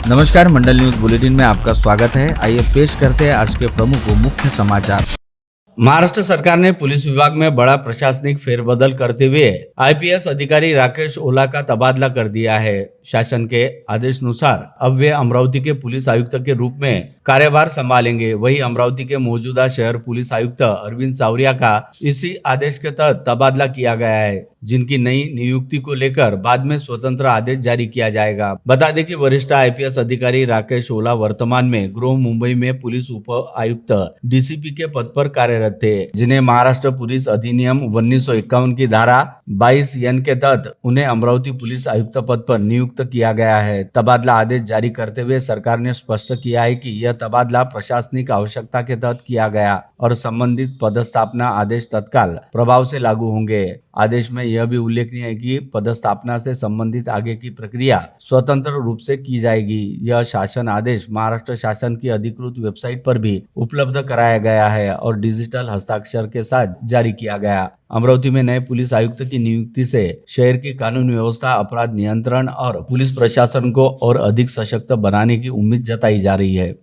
नमस्कार, मंडल news bulletin में आपका स्वागत है। आइए पेश करते हैं आज के प्रमुख व मुख्य समाचार। महाराष्ट्र सरकार ने पुलिस विभाग में बड़ा प्रशासनिक फेरबदल करते हुए आईपीएस अधिकारी राकेश ओला का तबादला कर दिया है। शासन के आदेशानुसार अब वे अमरावती के पुलिस आयुक्त के रूप में कार्यभार संभालेंगे। वहीं अमरावती के मौजूदा शहर पुलिस आयुक्त अरविंद सावरिया का इसी आदेश के तहत तबादला किया गया है, जिनकी नई नियुक्ति को लेकर बाद में स्वतंत्र आदेश जारी किया जाएगा। बता दें कि वरिष्ठ आईपीएस अधिकारी राकेश ओला वर्तमान में गृह मुंबई में पुलिस उप आयुक्त डीसीपी के पद पर कार्यरत थे, जिन्हें महाराष्ट्र पुलिस अधिनियम 1951 की धारा 22N के तहत उन्हें अमरावती पुलिस आयुक्त पद पर नियुक्त किया गया है। तबादला आदेश जारी करते हुए सरकार ने स्पष्ट किया है कि यह तबादला प्रशासनिक आवश्यकता के तहत किया गया और संबंधित पदस्थापना आदेश तत्काल प्रभाव से लागू होंगे। आदेश में यह भी उल्लेखनीय है कि पदस्थापना से संबंधित आगे की प्रक्रिया स्वतंत्र रूप से की जाएगी। यह शासन आदेश महाराष्ट्र शासन की अधिकृत वेबसाइट पर भी उपलब्ध कराया गया है और डिजिटल हस्ताक्षर के साथ जारी किया गया। अमरावती में नए पुलिस आयुक्त की नियुक्ति से शहर की कानून व्यवस्था, अपराध नियंत्रण और पुलिस प्रशासन को और अधिक सशक्त बनाने की उम्मीद जताई जा रही है।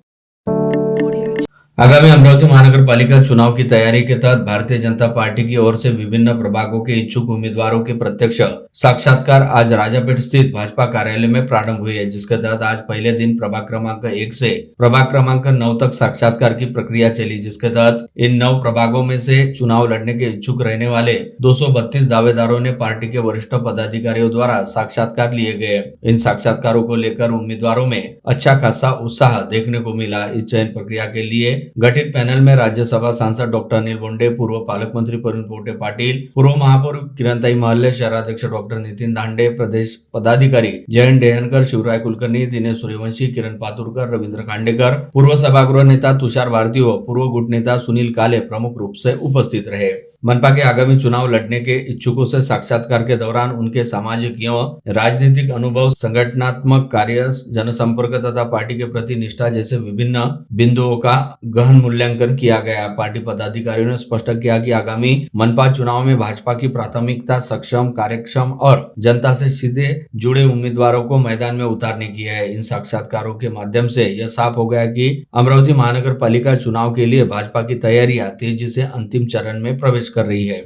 आगामी अमरावती महानगर पालिका चुनाव की तैयारी के तहत भारतीय जनता पार्टी की ओर से विभिन्न प्रभागों के इच्छुक उम्मीदवारों के प्रत्यक्ष साक्षात्कार आज राजापेट स्थित भाजपा कार्यालय में प्रारंभ हुई है, जिसके तहत आज पहले दिन प्रभाग क्रमांक 1 से प्रभाग क्रमांक 9 तक साक्षात्कार की प्रक्रिया चली, जिसके तहत इन 9 प्रभागों में से चुनाव लड़ने के इच्छुक रहने वाले 232 दावेदारों ने पार्टी के वरिष्ठ पदाधिकारियों द्वारा साक्षात्कार लिए गए। इन साक्षात्कारों को लेकर उम्मीदवारों में अच्छा खासा उत्साह देखने को मिला। इस चयन प्रक्रिया के लिए गठित पैनल में राज्यसभा सांसद डॉक्टर अनिल बोंडे, पूर्व पालक मंत्री प्रवीण पोटे पाटिल, पूर्व महापौर किरणताई महल्ले, शहराध्यक्ष डॉक्टर नितिन दांडे, प्रदेश पदाधिकारी जयंत डेहनकर, शिवराय कुलकर्णी, दिनेश सूर्यवंशी, किरण पातुरकर, रविंद्र खांडेकर, पूर्व सभागृह नेता तुषार भारती व पूर्व गुट नेता सुनील काले प्रमुख रूप से उपस्थित रहे। मनपा के आगामी चुनाव लड़ने के इच्छुकों से साक्षात्कार के दौरान उनके सामाजिक एवं राजनीतिक अनुभव, संगठनात्मक कार्य, जनसंपर्क तथा पार्टी के प्रति निष्ठा जैसे विभिन्न बिंदुओं का गहन मूल्यांकन किया गया। पार्टी पदाधिकारियों ने स्पष्ट किया कि आगामी मनपा चुनाव में भाजपा की प्राथमिकता सक्षम, कार्यक्षम और जनता से सीधे जुड़े उम्मीदवारों को मैदान में उतारने की है। इन साक्षात्कारों के माध्यम से यह साफ हो गया कि अमरावती महानगर पालिका चुनाव के लिए भाजपा की तैयारियां तेजी से अंतिम चरण में प्रवेश कर रही है।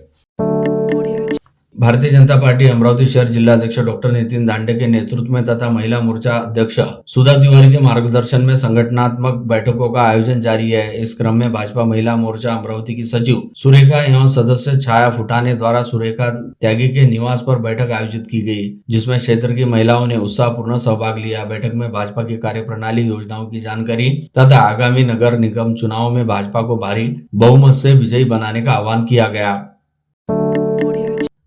भारतीय जनता पार्टी अमरावती शहर जिलाध्यक्ष डॉक्टर नितिन दांडे के नेतृत्व में तथा महिला मोर्चा अध्यक्ष सुधा तिवारी के मार्गदर्शन में संगठनात्मक बैठकों का आयोजन जारी है। इस क्रम में भाजपा महिला मोर्चा अमरावती की सचिव सुरेखा एवं सदस्य छाया फुटाने द्वारा सुरेखा त्यागी के निवास पर बैठक आयोजित की गई, जिसमें क्षेत्र की महिलाओं ने उत्साहपूर्ण सहभाग लिया। बैठक में भाजपा की कार्यप्रणाली, योजनाओं की जानकारी तथा आगामी नगर निगम चुनाव में भाजपा को भारी बहुमत से विजयी बनाने का आह्वान किया गया।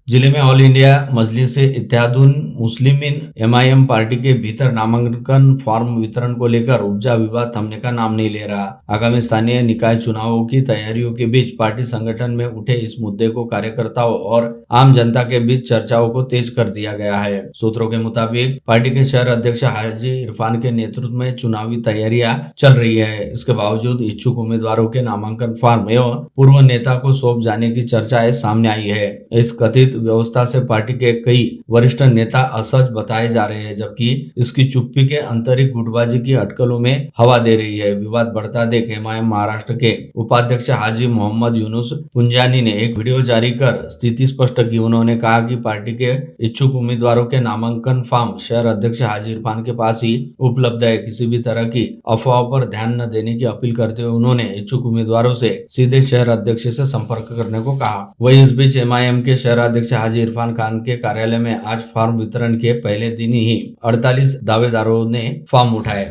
जिले में ऑल इंडिया मजलिस इत्तेहादुल मुस्लिमीन MIM पार्टी के भीतर नामांकन फॉर्म वितरण को लेकर उपजा विवाद थमने का नाम नहीं ले रहा। आगामी स्थानीय निकाय चुनावों की तैयारियों के बीच पार्टी संगठन में उठे इस मुद्दे को कार्यकर्ताओं और आम जनता के बीच चर्चाओं को तेज कर दिया गया है। सूत्रों के मुताबिक पार्टी के शहर अध्यक्ष हाजी इरफान के नेतृत्व में चुनावी तैयारियां चल रही है। इसके बावजूद इच्छुक उम्मीदवारों के नामांकन फॉर्म एवं पूर्व नेता को सौंप जाने की चर्चाएं सामने आई है। इस कथित व्यवस्था से पार्टी के कई वरिष्ठ नेता असहज बताए जा रहे हैं, जबकि इसकी चुप्पी के आंतरिक गुटबाजी की अटकलों में हवा दे रही है। विवाद बढ़ता देख MIM महाराष्ट्र के उपाध्यक्ष हाजी मोहम्मद यूनुस पुंजानी ने एक वीडियो जारी कर स्थिति स्पष्ट की। उन्होंने कहा कि पार्टी के इच्छुक उम्मीदवारों के नामांकन फॉर्म शहर अध्यक्ष हाजी इरफान के पास ही उपलब्ध है। किसी भी तरह की अफवाहों पर ध्यान न देने की अपील करते हुए उन्होंने इच्छुक उम्मीदवारों से सीधे शहर अध्यक्ष से संपर्क करने को कहा। वहीं इस बीच MIM के शहर अध्यक्ष हाजी इरफान खान के कार्यालय में आज फॉर्म वितरण के पहले दिन ही 48 दावेदारों ने फॉर्म उठाए।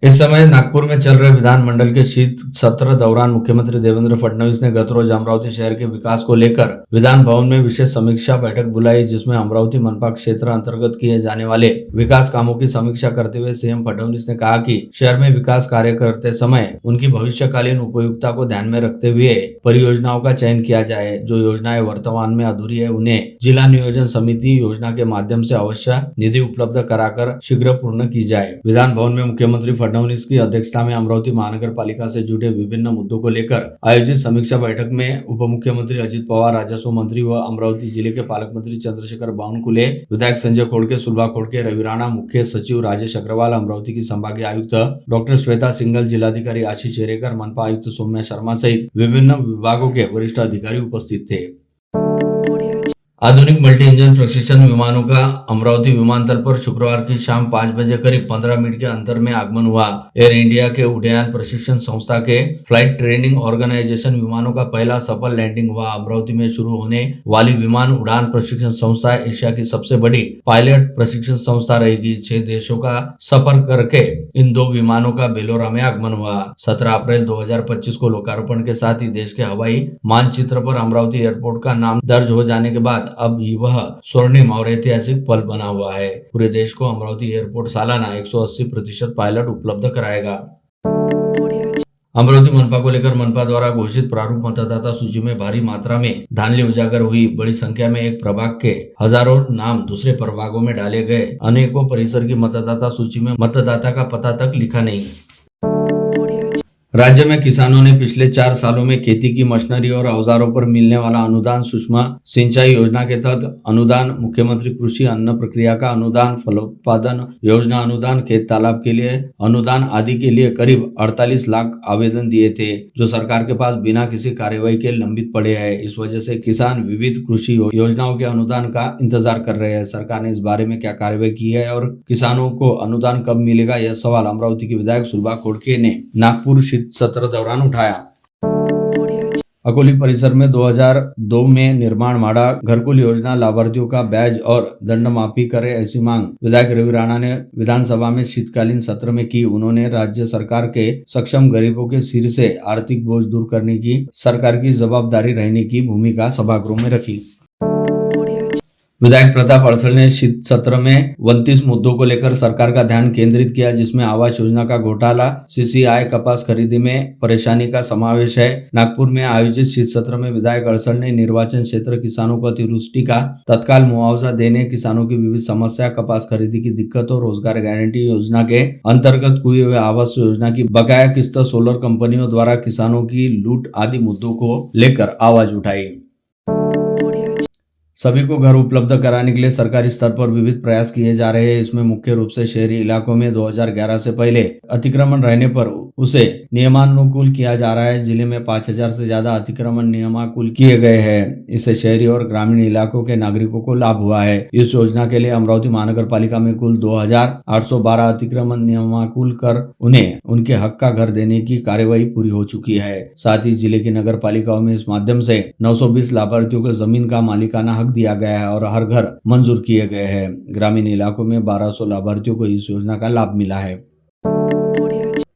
इस समय नागपुर में चल रहे विधानमंडल के शीत सत्र दौरान मुख्यमंत्री देवेंद्र फडणवीस ने गत रोज अमरावती शहर के विकास को लेकर विधान भवन में विशेष समीक्षा बैठक बुलाई, जिसमें अमरावती मनपा क्षेत्र अंतर्गत किए जाने वाले विकास कामों की समीक्षा करते हुए CM फडणवीस ने कहा कि शहर में विकास कार्य करते समय उनकी भविष्यकालीन उपयुक्तता को ध्यान में रखते हुए परियोजनाओं का चयन किया जाए। जो योजनाएं वर्तमान में अधूरी है उन्हें जिला नियोजन समिति योजना के माध्यम से अवश्य निधि उपलब्ध कराकर शीघ्र पूर्ण की जाए। विधान भवन में मुख्यमंत्री फडणवीस की अध्यक्षता में अमरावती महानगर पालिका से जुड़े विभिन्न मुद्दों को लेकर आयोजित समीक्षा बैठक में उप मुख्यमंत्री अजित पवार, राजस्व मंत्री व अमरावती जिले के पालक मंत्री चंद्रशेखर बावनकुले, विधायक संजय खोड़के, सुलभा खोड़के, रवि राणा, मुख्य सचिव राजेश अग्रवाल, अमरावती की संभागीय आयुक्त डॉक्टर श्वेता सिंघल, जिलाधिकारी आशीष चेरेकर, मनपा आयुक्त सौम्या शर्मा सहित विभिन्न विभागों के वरिष्ठ अधिकारी उपस्थित थे। आधुनिक मल्टी इंजन प्रशिक्षण विमानों का अमरावती विमानतल पर शुक्रवार की शाम 5 बजे करीब 15 मिनट के अंतर में आगमन हुआ। एयर इंडिया के उड्डयन प्रशिक्षण संस्था के फ्लाइट ट्रेनिंग ऑर्गेनाइजेशन विमानों का पहला सफल लैंडिंग हुआ। अमरावती में शुरू होने वाली विमान उड़ान प्रशिक्षण संस्था एशिया की सबसे बड़ी पायलट प्रशिक्षण संस्था रहेगी। 6 देशों का सफर करके इन 2 विमानों का बेलोरा में आगमन हुआ। 17 अप्रैल 2025 को लोकार्पण के साथ ही देश के हवाई मानचित्र पर अमरावती एयरपोर्ट का नाम दर्ज हो जाने के बाद अब वह स्वर्णिम और ऐतिहासिक पल बना हुआ है। पूरे देश को अमरावती एयरपोर्ट सालाना 180% पायलट उपलब्ध कराएगा। अमरावती मनपा को लेकर मनपा द्वारा घोषित प्रारूप मतदाता सूची में भारी मात्रा में धांधली उजागर हुई। बड़ी संख्या में एक प्रभाग के हजारों नाम दूसरे प्रभागों में डाले गए। अनेकों परिसर की मतदाता सूची में मतदाता का पता तक लिखा नहीं। राज्य में किसानों ने पिछले 4 सालों में खेती की मशीनरी और औजारों पर मिलने वाला अनुदान, सूक्ष्म सिंचाई योजना के तहत अनुदान, मुख्यमंत्री कृषि अन्न प्रक्रिया का अनुदान, फलोत्पादन योजना अनुदान, खेत तालाब के लिए अनुदान आदि के लिए करीब 48 लाख आवेदन दिए थे, जो सरकार के पास बिना किसी कार्यवाही के लंबित पड़े हैं। इस वजह से किसान विविध कृषि योजनाओं के अनुदान का इंतजार कर रहे हैं। सरकार ने इस बारे में क्या कार्यवाही की है और किसानों को अनुदान कब मिलेगा, यह सवाल अमरावती के विधायक सुलभा खोड़के ने नागपुर सत्र दौरान उठाया। अकोली परिसर में 2002 में निर्माण माड़ा घरकुल योजना लाभार्थियों का बैज और दंड माफी करे, ऐसी मांग विधायक रवि राणा ने विधानसभा में शीतकालीन सत्र में की। उन्होंने राज्य सरकार के सक्षम गरीबों के सिर से आर्थिक बोझ दूर करने की सरकार की जवाबदारी रहने की भूमिका सभागृह में रखी। विधायक प्रताप अड़सल ने शीत सत्र में 29 मुद्दों को लेकर सरकार का ध्यान केंद्रित किया, जिसमें आवास योजना का घोटाला, सीसीआई कपास खरीदी में परेशानी का समावेश है। नागपुर में आयोजित शीत सत्र में विधायक अड़सल ने निर्वाचन क्षेत्र किसानों को अतिवृष्टि का तत्काल मुआवजा देने, किसानों की विविध समस्या, कपास खरीदी की दिक्कतों, रोजगार गारंटी योजना के अंतर्गत कुए हुए आवास योजना की बकाया किस्त, सोलर कंपनियों द्वारा किसानों की लूट आदि मुद्दों को लेकर आवाज उठाई। सभी को घर उपलब्ध कराने के लिए सरकारी स्तर पर विविध प्रयास किए जा रहे हैं। इसमें मुख्य रूप से शहरी इलाकों में 2011 से पहले अतिक्रमण रहने पर उसे नियमानुकूल किया जा रहा है। जिले में 5000 से ज्यादा अतिक्रमण नियमानुकूल किए गए हैं। इससे शहरी और ग्रामीण इलाकों के नागरिकों को लाभ हुआ है। इस योजना के लिए अमरावती महानगर पालिका में कुल 2812 अतिक्रमण नियमानुकूल कर उन्हें उनके हक का घर देने की कार्यवाही पूरी हो चुकी है। साथ ही जिले की नगर पालिकाओं में इस माध्यम से 920 लाभार्थियों को जमीन का मालिकाना हक दिया गया है और हर घर मंजूर किए गए हैं। ग्रामीण इलाकों में 1200 लाभार्थियों को इस योजना का लाभ मिला है।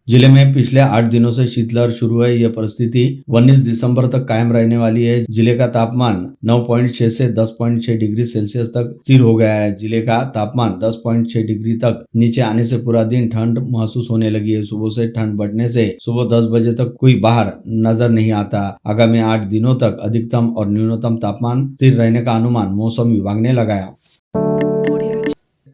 जिले में पिछले 8 दिनों से शीतलहर शुरू है। यह परिस्थिति 19 दिसंबर तक कायम रहने वाली है। जिले का तापमान 9.6 से 10.6 डिग्री सेल्सियस तक स्थिर हो गया है। जिले का तापमान 10.6 डिग्री तक नीचे आने से पूरा दिन ठंड महसूस होने लगी है। सुबह से ठंड बढ़ने से सुबह 10 बजे तक कोई बाहर नजर नहीं आता। आगामी 8 दिनों तक अधिकतम और न्यूनतम तापमान स्थिर रहने का अनुमान मौसम विभाग ने लगाया।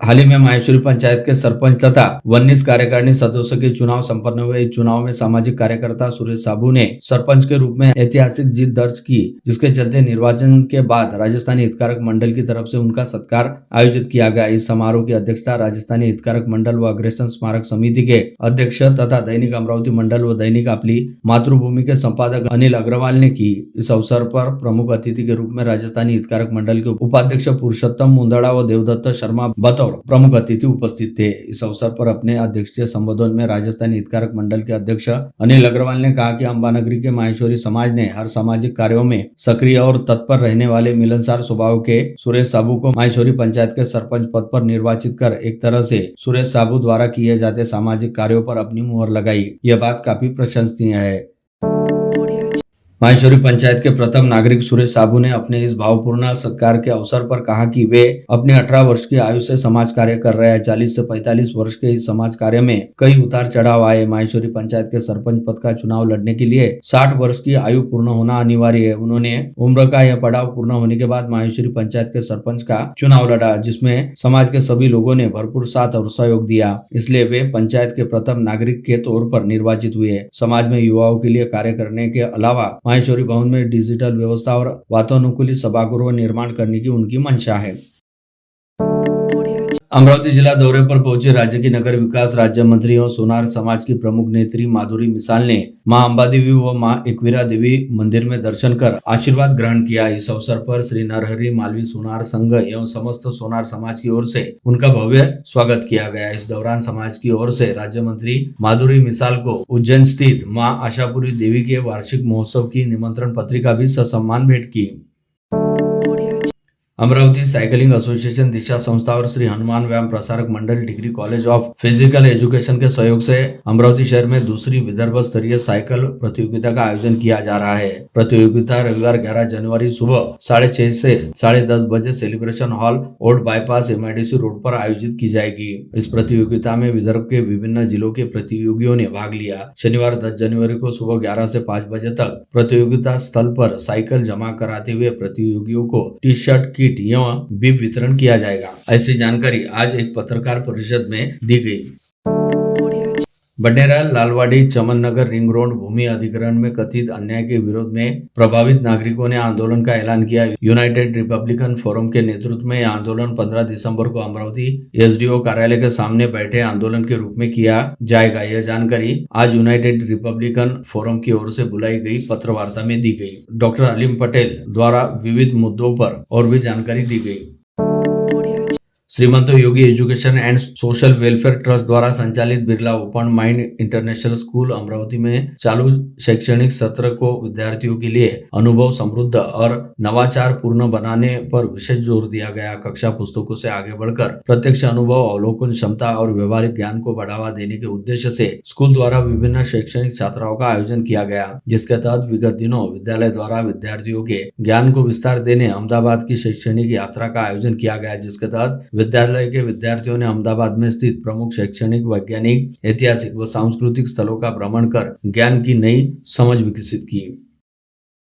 हाल ही में माहेश्वरी पंचायत के सरपंच तथा 19 कार्यकारिणी सदस्यों के चुनाव संपन्न हुए। इस चुनाव में सामाजिक कार्यकर्ता सुरेश साबू ने सरपंच के रूप में ऐतिहासिक जीत दर्ज की, जिसके चलते निर्वाचन के बाद राजस्थानी हितकारक मंडल की तरफ से उनका सत्कार आयोजित किया गया। इस समारोह की अध्यक्षता राजस्थानी हितकारक मंडल व अग्रसेन स्मारक समिति के अध्यक्ष तथा दैनिक अमरावती मंडल व दैनिक अपनी मातृभूमि के संपादक अनिल अग्रवाल ने की। इस अवसर पर प्रमुख अतिथि के रूप में राजस्थानी हितकारक मंडल के उपाध्यक्ष पुरुषोत्तम मुंदड़ा व देवदत्त शर्मा बतौर प्रमुख अतिथि उपस्थित थे। इस अवसर पर अपने अध्यक्षीय संबोधन में राजस्थानी हितकारक मंडल के अध्यक्ष अनिल अग्रवाल ने कहा कि अंबानगरी के माहेश्वरी समाज ने हर सामाजिक कार्यों में सक्रिय और तत्पर रहने वाले मिलनसार स्वभाव के सुरेश साबू को माहेश्वरी पंचायत के सरपंच पद पर निर्वाचित कर एक तरह से सुरेश साबू द्वारा किए जाते सामाजिक कार्यों पर अपनी मुहर लगाई। यह बात काफी प्रशंसनीय है। माहेश्वरी पंचायत के प्रथम नागरिक सुरेश साबू ने अपने इस भावपूर्ण सत्कार के अवसर पर कहा कि वे अपने 18 वर्ष की आयु से समाज कार्य कर रहे हैं। 40 से 45 वर्ष के इस समाज कार्य में कई उतार चढ़ाव आए। माहेश्वरी पंचायत के सरपंच पद का चुनाव लड़ने के लिए 60 वर्ष की आयु पूर्ण होना अनिवार्य है। उन्होंने उम्र का यह पड़ाव पूर्ण होने के बाद माहेश्वरी पंचायत के सरपंच का चुनाव लड़ा, जिसमें समाज के सभी लोगों ने भरपूर साथ और सहयोग दिया। इसलिए वे पंचायत के प्रथम नागरिक के तौर पर निर्वाचित हुए। समाज में युवाओं के लिए कार्य करने के अलावा माहेश्वरी भवन में डिजिटल व्यवस्था और वातानुकूलित सभागृह निर्माण करने की उनकी मंशा है। अमरावती जिला दौरे पर पहुंचे राज्य की नगर विकास राज्य मंत्री और सोनार समाज की प्रमुख नेत्री माधुरी मिसाल ने मां अंबा देवी व मां एकवीरा देवी मंदिर में दर्शन कर आशीर्वाद ग्रहण किया। इस अवसर पर श्री नरहरि मालवी सोनार संघ एवं समस्त सोनार समाज की ओर से उनका भव्य स्वागत किया गया। इस दौरान समाज की ओर से राज्य मंत्री माधुरी मिसाल को उज्जैन स्थित मां आशापुरी देवी के वार्षिक महोत्सव की निमंत्रण पत्रिका भी ससम्मान भेंट की। अमरावती साइकिलिंग एसोसिएशन, दिशा संस्था और Shri Hanuman Vyayam Prasarak Mandal, degree college of physical education के सहयोग से अमरावती शहर में दूसरी विदर्भ स्तरीय साइकिल प्रतियोगिता का आयोजन किया जा रहा है। प्रतियोगिता रविवार 11 जनवरी सुबह 6:30 से 10:30 बजे celebration hall, old bypass, MIDC road पर आयोजित की जाएगी। इस प्रतियोगिता में विदर्भ के विभिन्न जिलों के प्रतियोगियों ने भाग लिया। शनिवार 10 जनवरी को सुबह 11 से 5 बजे तक प्रतियोगिता स्थल पर साइकिल जमा कराते हुए प्रतियोगियों को टी-शर्ट, किट एवं बिब वितरण किया जाएगा। ऐसी जानकारी आज एक पत्रकार परिषद में दी गई। बडेरा, लालवाड़ी, चमन नगर रिंग रोड भूमि अधिग्रहण में कथित अन्याय के विरोध में प्रभावित नागरिकों ने आंदोलन का ऐलान किया। यूनाइटेड रिपब्लिकन फोरम के नेतृत्व में यह आंदोलन 15 दिसंबर को अमरावती SDO कार्यालय के सामने बैठे आंदोलन के रूप में किया जाएगा। यह जानकारी आज यूनाइटेड रिपब्लिकन फोरम की ओर से बुलाई गई पत्रवार्ता में दी गई। डॉक्टर अलीम पटेल द्वारा विविध मुद्दों पर और भी जानकारी दी गई। Shrimant Yogi education and social welfare trust द्वारा संचालित Birla open mind international school Amravati में चालू शैक्षणिक सत्र को विद्यार्थियों के लिए अनुभव समृद्ध और नवाचार पूर्ण बनाने पर विशेष जोर दिया गया। कक्षा पुस्तकों से आगे बढ़कर प्रत्यक्ष अनुभव, अवलोकन क्षमता और व्यवहारिक ज्ञान को बढ़ावा देने के उद्देश्य से स्कूल द्वारा विभिन्न शैक्षणिक छात्राओं का आयोजन किया गया, जिसके तहत विगत दिनों विद्यालय द्वारा विद्यार्थियों के ज्ञान को विस्तार देने अहमदाबाद की शैक्षणिक यात्रा का आयोजन किया गया, जिसके तहत विद्यालय के विद्यार्थियों ने अहमदाबाद में स्थित प्रमुख शैक्षणिक, वैज्ञानिक, ऐतिहासिक व सांस्कृतिक स्थलों का भ्रमण कर ज्ञान की नई समझ विकसित की।